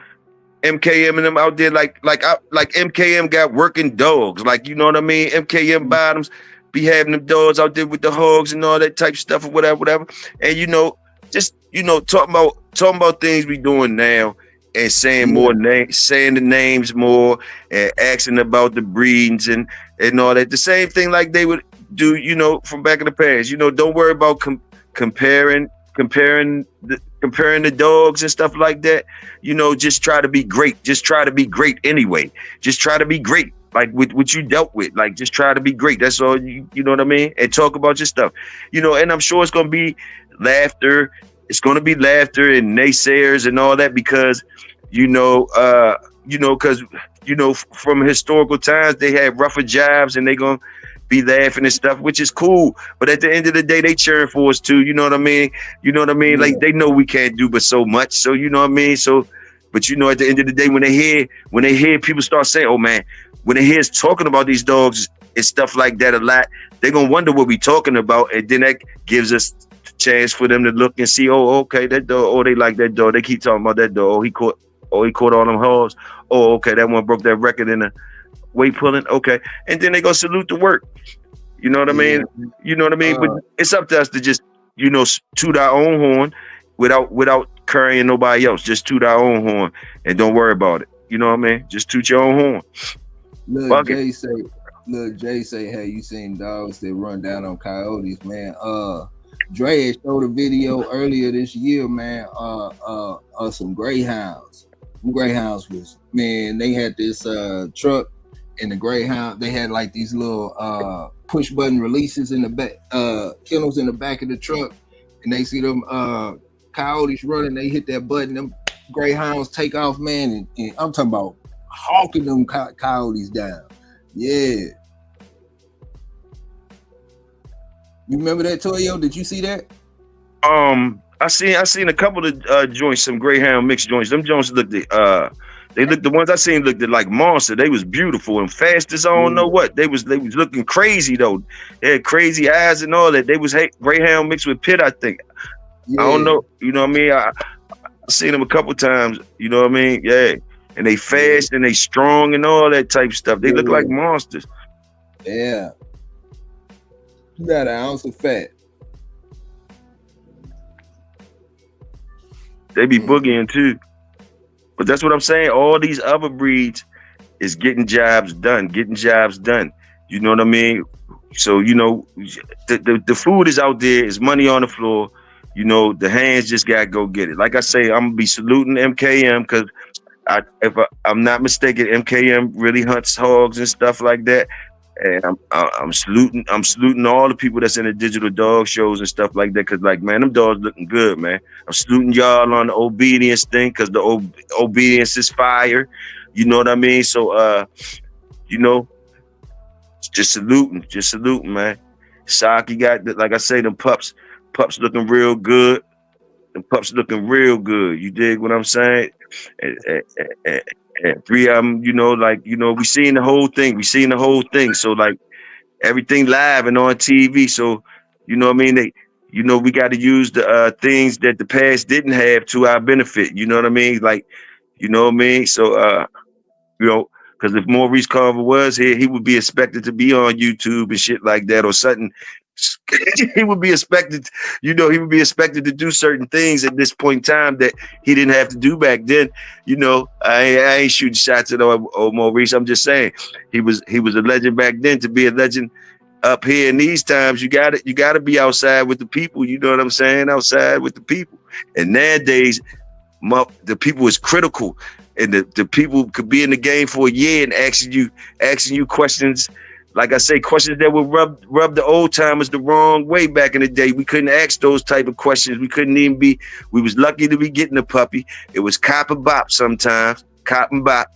Speaker 3: and them out there, like MKM got working dogs, like, you know what I mean? MKM bottoms be having them dogs out there with the hogs and all that type of stuff or whatever. And, you know, just, you know, talking about things we doing now and saying more names, saying the names more and asking about the breedings and all that. The same thing like they would do, you know, from back in the past. You know, don't worry about comparing the dogs and stuff like that. You know, just try to be great. Just try to be great anyway. Just try to be great, like with what you dealt with. Like, just try to be great. That's all. You know what I mean? And talk about your stuff. You know, and I'm sure it's gonna be laughter. It's gonna be laughter and naysayers and all that because, because from historical times they had rougher jobs and they gonna be laughing and stuff, which is cool. But at the end of the day, they cheering for us too. You know what I mean? You know what I mean? Yeah. Like, they know we can't do but so much. So, you know what I mean? So, but, you know, at the end of the day, when they hear people start saying, oh man, when they hear us talking about these dogs and stuff like that a lot, they're going to wonder what we talking about. And then that gives us a chance for them to look and see, oh, okay, that dog, oh, they like that dog. They keep talking about that dog. Oh, he caught all them hogs. Oh, okay, that one broke that record in the weight pulling. Okay. And then they go salute the work. You know what I mean? You know what I mean? But it's up to us to just, you know, toot our own horn without carrying nobody else. Just toot our own horn and don't worry about it. You know what I mean? Just toot your own horn.
Speaker 6: Look, Jay say, hey, you seen dogs that run down on coyotes, man. Dre showed a video earlier this year, man, of some greyhounds. Greyhounds was, man, they had this truck. And the greyhound, they had like these little push button releases in the back, kennels in the back of the truck, and they see them coyotes running. They hit that button, them greyhounds take off, man. And I'm talking about hawking them coyotes down. Yeah, you remember that, Toyo? Did you see that?
Speaker 3: I seen a couple of joints, some greyhound mixed joints. Them joints looked the ones I seen looked like monster. They was beautiful and fast as I don't know what. They was looking crazy though. They had crazy eyes and all that. They was greyhound mixed with pit, I think. Yeah. I don't know. You know what I mean? I seen them a couple times. You know what I mean? Yeah. And they fast and they strong and all that type of stuff. They look like monsters.
Speaker 6: Yeah. You got an ounce of fat.
Speaker 3: They be boogieing too. But that's what I'm saying. All these other breeds is getting jobs done. You know what I mean? So, you know, the food is out there. It's money on the floor. You know, the hands just got to go get it. Like I say, I'm going to be saluting MKM because if I'm not mistaken, MKM really hunts hogs and stuff like that. And I'm saluting all the people that's in the digital dog shows and stuff like that. Cause like, man, them dogs looking good, man. I'm saluting y'all on the obedience thing. Cause the obedience is fire. You know what I mean? So, you know, just saluting, man. Saki got, like I say, them pups looking real good. You dig what I'm saying? And three of them, you know, like, you know, we seen the whole thing. So like everything live and on TV. So, you know what I mean? We got to use the things that the past didn't have to our benefit. You know what I mean? Like, you know what I mean? So, you know, because if Maurice Carver was here, he would be expected to be on YouTube and shit like that or something. He would be expected to do certain things at this point in time that he didn't have to do back then. You know, I ain't shooting shots at old Maurice. I'm just saying he was a legend back then. To be a legend up here in these times, you gotta be outside with the people. You know what I'm saying? Outside with the people. And nowadays, the people is critical, and the people could be in the game for a year and asking you questions like I say, questions that would rub the old timers the wrong way back in the day. We couldn't ask those type of questions. We couldn't even be. We was lucky to be getting a puppy. It was cop and bop sometimes. Cop and bop.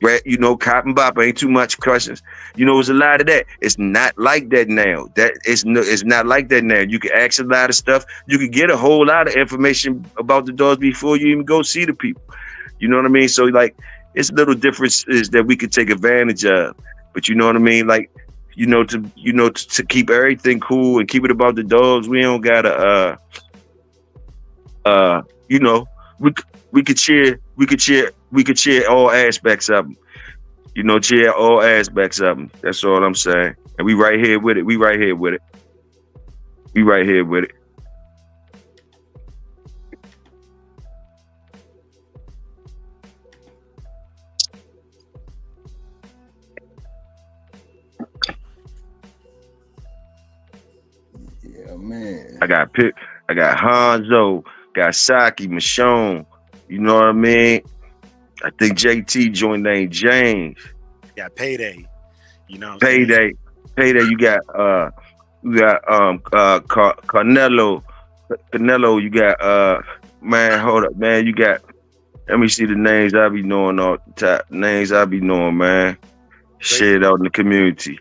Speaker 3: Right, you know, cop and bop ain't too much questions. You know, there's a lot of that. It's not like that now. It's not like that now. You can ask a lot of stuff. You can get a whole lot of information about the dogs before you even go see the people. You know what I mean? So like, it's little differences that we could take advantage of. But you know what I mean? Like, to keep everything cool and keep it about the dogs, we don't gotta we could share all aspects of them. You know, share all aspects of them. That's all I'm saying. And we right here with it. We right here with it. We right here with it.
Speaker 6: Yeah, man.
Speaker 3: I got Hanzo, got Saki, Michonne. You know what I mean? I think JT joined name James.
Speaker 5: Got Payday. You know what I'm
Speaker 3: Payday. You got Carnelo. You got man, hold up, man. You got, let me see the names I be knowing all the time. Names I be knowing, man. Shit out in the community.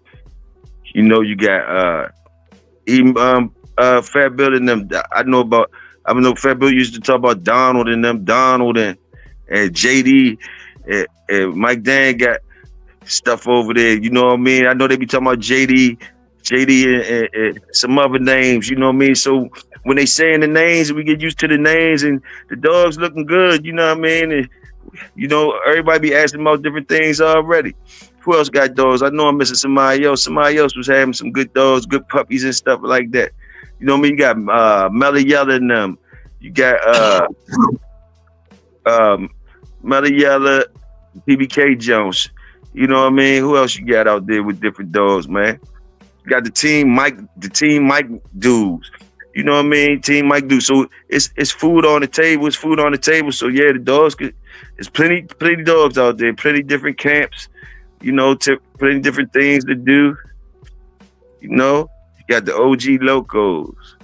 Speaker 3: You know, you got even Fat Bill and them. I know Fat Bill used to talk about Donald and JD and Mike Dan got stuff over there. You know what I mean? I know they be talking about JD and some other names. You know what I mean? So when they saying the names, we get used to the names and the dogs looking good. You know what I mean? And, you know, everybody be asking about different things already. Who else got dogs? I know I'm missing somebody else. Somebody else was having some good dogs, good puppies and stuff like that. You know what I mean? You got Melly Yella and them. You got Melly Yella, PBK Jones. You know what I mean? Who else you got out there with different dogs, man? You got the team Mike dudes. You know what I mean? Team Mike dudes. So it's food on the table. It's food on the table. So yeah, the dogs there's plenty dogs out there, plenty different camps. You know, plenty different things to do. You know, you got the OG locos.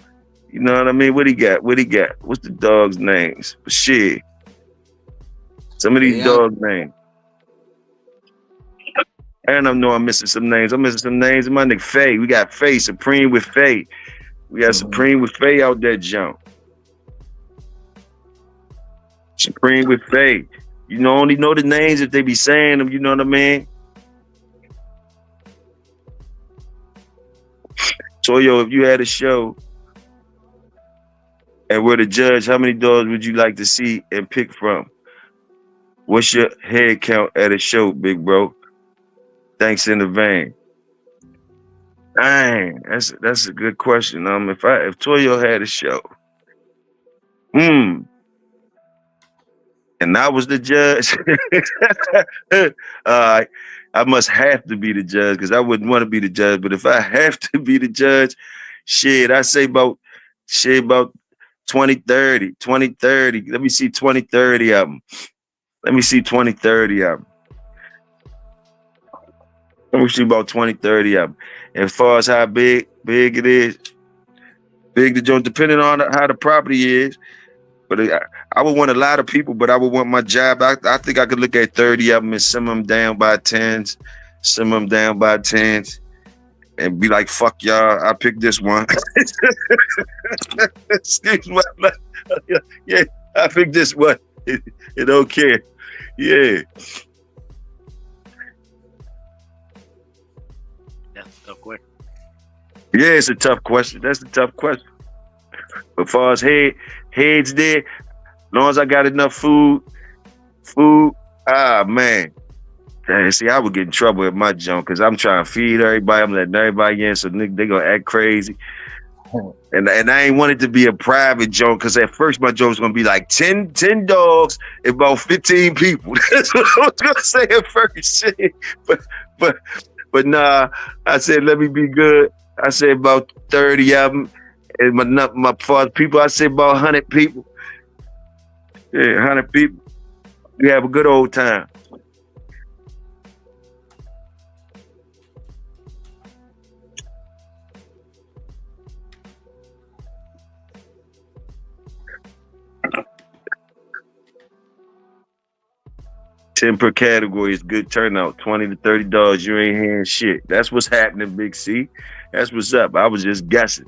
Speaker 3: You know what I mean? What he got? What's the dogs' names? Shit. Some of these dogs' names. And I know I'm missing some names. I'm missing some names. My nigga Faye. We got Faye, Supreme with Faye. We got Supreme with Faye out there, jump. Supreme with Faye. You know, only know the names if they be saying them. You know what I mean? Toyo, if you had a show and were the judge, how many dogs would you like to see and pick from? What's your head count at a show, big bro? Thanks in the vein. Dang, that's a good question. If Toyo had a show, and I was the judge, I must have to be the judge because I wouldn't want to be the judge. But if I have to be the judge, shit, I say about 20, 30. Let me see 20, 30 of them. Let me see 20, 30 of them. Let me see about 20, 30 of them. As far as how big it is, big the joint, depending on how the property is. But I would want a lot of people, but I would want my job. I think I could look at 30 of them and some of them down by 10s, some of them down by 10s, and be like, fuck y'all, I picked this one. Excuse me. Yeah, I picked this one. It don't care. Yeah.
Speaker 5: That's a tough question.
Speaker 3: Yeah, it's a tough question. That's a tough question. But as far as heads there, as long as I got enough food, man. Dang, see, I would get in trouble at my junk because I'm trying to feed everybody. I'm letting everybody in, so they gonna act crazy. And I ain't want it to be a private joke because at first my joke was gonna be like 10 dogs and about 15 people. That's what I was gonna say at first. But nah, I said let me be good. I said about 30 of them. And my father's people, I said about 100 people. Yeah, 100 people. We have a good old time. 10 per category is good turnout. $20 to $30, you ain't hearing shit. That's what's happening, Big C. That's what's up. I was just guessing.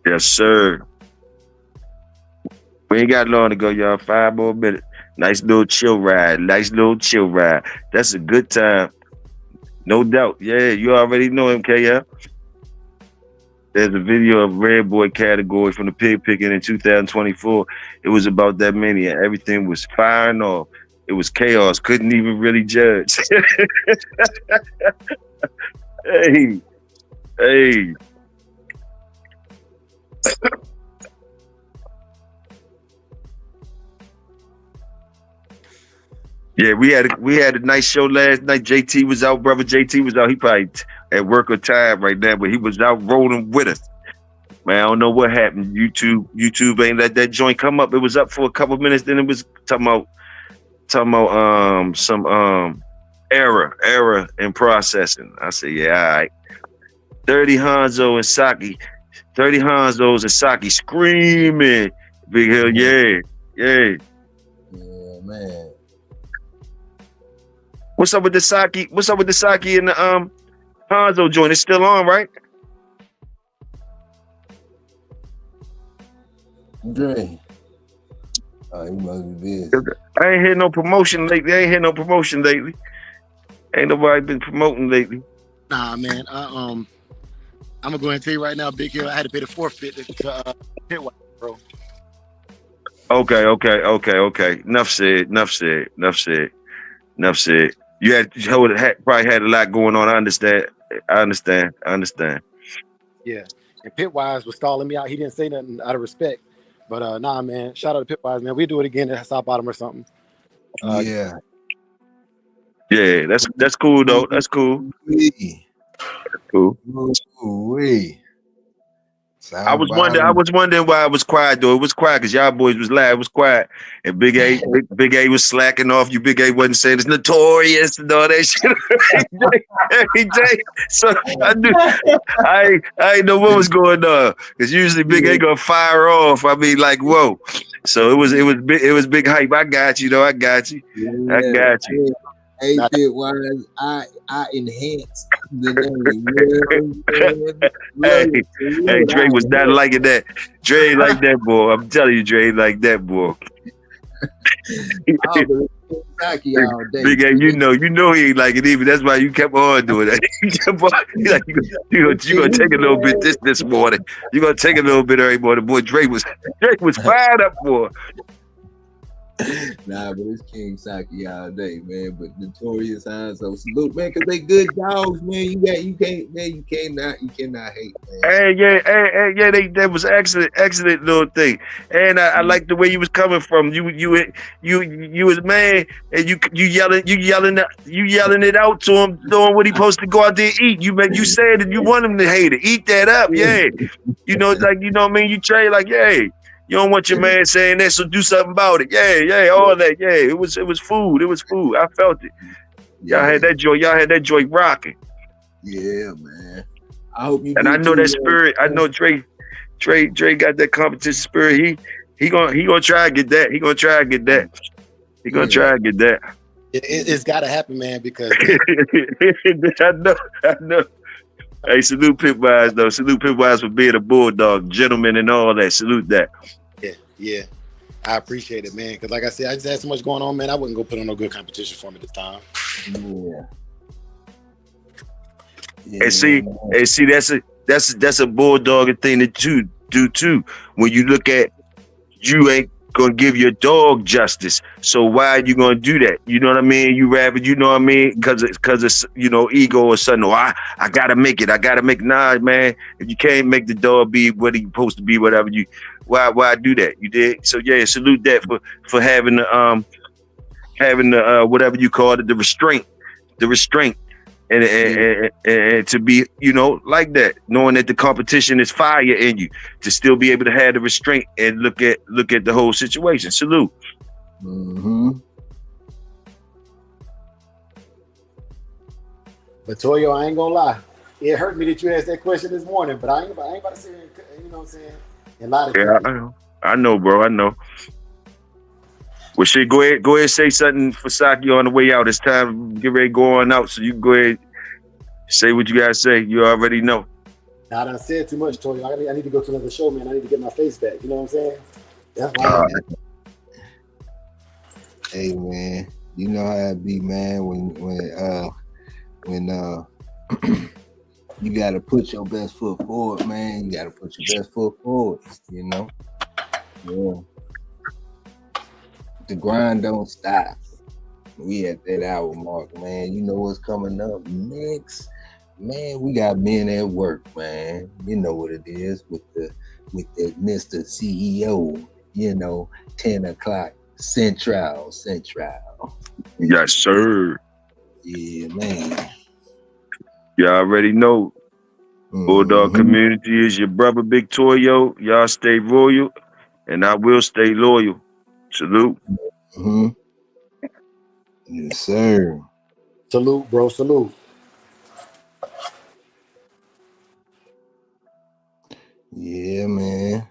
Speaker 3: Yes, sir. We ain't got long to go, y'all. 5 more minutes. Nice little chill ride. Nice little chill ride. That's a good time. No doubt. Yeah, you already know him, KF. There's a video of Red Boy category from the pig picking in 2024. It was about that many, and everything was firing off. It was chaos. Couldn't even really judge. Hey. Yeah, we had a nice show last night. JT was out, brother. JT was out. He probably at work or time right now, but he was out rolling with us. Man, I don't know what happened. YouTube ain't let that joint come up. It was up for a couple minutes, then it was talking about some error in processing. I said, yeah, all right. 30 Hanzos and Saki screaming. Big Hill, yeah.
Speaker 6: Yeah, man.
Speaker 3: What's up with the Saki? What's up with the Saki and the Hanzo joint? It's still on, right?
Speaker 6: Dre. Oh, he must be busy.
Speaker 3: I ain't hear no promotion lately. Ain't nobody been promoting lately.
Speaker 5: Nah, man. I'm gonna go ahead and tell you right now, Big Hill. I had to pay the forfeit to Pitwise, bro.
Speaker 3: Okay. Enough said. You probably had a lot going on. I understand.
Speaker 5: Yeah, and Pitwise was stalling me out. He didn't say nothing out of respect, but nah, man. Shout out to Pitwise, man. We do it again at South Bottom or something.
Speaker 6: Yeah,
Speaker 3: that's cool though. That's cool. Cool.
Speaker 6: Ooh-wee.
Speaker 3: I was wondering why it was quiet though. It was quiet because y'all boys was loud. It was quiet, and Big A was slacking off. You Big A wasn't saying it's notorious and all that shit. Every day. So I knew I didn't know what was going on because usually Big A gonna fire off. I mean, like whoa. So it was big hype. I got you though. I got you.
Speaker 6: Hey, Pitwise, I enhanced the name.
Speaker 3: Hey, Dre was not liking that. Dre like that boy. I'm telling you, Dre like that boy. Big A, you know he ain't like it even. That's why you kept on doing that. You gonna take a little bit this morning. You gonna take a little bit every morning. Boy, Dre was fired up, boy.
Speaker 6: Nah, but it's King Saki all day, man. But Notorious Hanzo, salute, man, because they good dogs, man. You cannot hate, man.
Speaker 3: Hey, that was excellent little thing. And I like the way you was coming from. You was man, and you yelling it out to him, doing what he supposed to go out there and eat. You said that you want him to hate it. Eat that up, yeah. You know what I mean? You trade like, yeah. You don't want your man saying that, so do something about it. Yeah, all that. Yeah, it was food. I felt it. Y'all had that joy rocking.
Speaker 6: Yeah, man. I hope you.
Speaker 3: And I know that spirit. I know Dre got that competition spirit. He gonna try to get that. He gonna try to get that.
Speaker 5: It's got to happen, man. Because
Speaker 3: I know. Hey, salute Pitwise though. Salute Pitwise for being a bulldog, gentleman, and all that. Salute that.
Speaker 5: Yeah. I appreciate it, man. Because like I said, I just had so much going on, man. I wouldn't go put on no good competition for me this time.
Speaker 3: Yeah. And see, that's a bulldog thing to do too. When you look at, you ain't gonna give your dog justice. So why are you gonna do that? You know what I mean? You rather, you know what I mean? Because it's ego or something. Oh, I gotta make it. Nah, man. If you can't make the dog be what he's supposed to be, whatever why do that? You did. So yeah, salute that for having the whatever you call it, the restraint. And to be, like that, knowing that the competition is fire in you, to still be able to have the restraint and look at the whole situation. Salute.
Speaker 6: Mm-hmm.
Speaker 5: But Toyo, I ain't gonna lie. It hurt me that you asked that question this morning, but I ain't about to say, you know what I'm saying, and lie to
Speaker 3: Yeah,
Speaker 5: people.
Speaker 3: I know, bro. I know. Well, shit, go ahead, say something for Saki on the way out. It's time to get ready to go on out. So you go ahead, say what you gotta say. You already know.
Speaker 5: Now, I done said too much, Toyo. I need to go to another show, man. I need to get my face back. You know what I'm saying? That's why.
Speaker 6: Hey man, you know how it be, man. When you gotta put your best foot forward, man. You gotta put your best foot forward. You know. Yeah. The grind don't stop. We at that hour mark, man. You know what's coming up next, man. We got men at work, man. You know what it is with the Mr. CEO. You know, 10 o'clock Central.
Speaker 3: Yes, sir.
Speaker 6: Yeah, man.
Speaker 3: You already know. Bulldog community is your brother, Big Toyo. Y'all stay royal, and I will stay loyal. Salute.
Speaker 6: Mm-hmm. Yes, sir.
Speaker 5: Salute, bro. Salute.
Speaker 6: Yeah, man.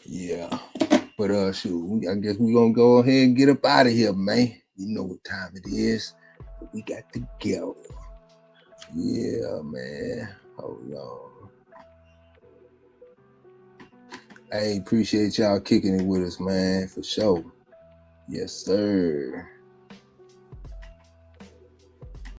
Speaker 6: Yeah. But shoot, I guess we're gonna go ahead and get up out of here, man. You know what time it is. We got to go. Yeah, man. Hold on. Hey, appreciate y'all kicking it with us, man, for sure. Yes, sir.